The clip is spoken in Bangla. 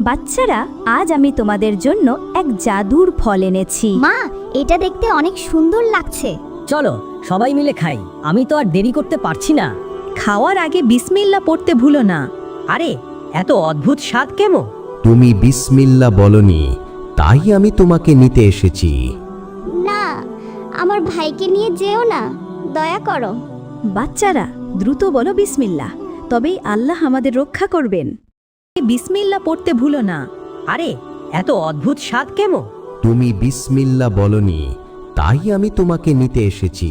বাচ্চারা, আজ আমি তোমাদের জন্য এক জাদুর ফল এনেছি। মা, এটা দেখতে অনেক সুন্দর লাগছে। চলো সবাই মিলে খাই, আমি তো আর দেরি করতে পারছি না। খাওয়ার আগে বিসমিল্লাহ পড়তে ভুলো না। আরে এত অদ্ভুত স্বাদ কেমন? তুমি বিসমিল্লাহ বলনি, তাই আমি তোমাকে নিতে এসেছি। না, আমার ভাইকে নিয়ে যেও না, দয়া করো। বাচ্চারা, দ্রুত বলো বিসমিল্লাহ, তবেই আল্লাহ আমাদের রক্ষা করবেন। বিসমিল্লাহ পড়তে ভুলো না। আরে এত অদ্ভুত স্বাদ কেমন? তুমি বিসমিল্লাহ বলনি, তাই আমি তোমাকে নিতে এসেছি।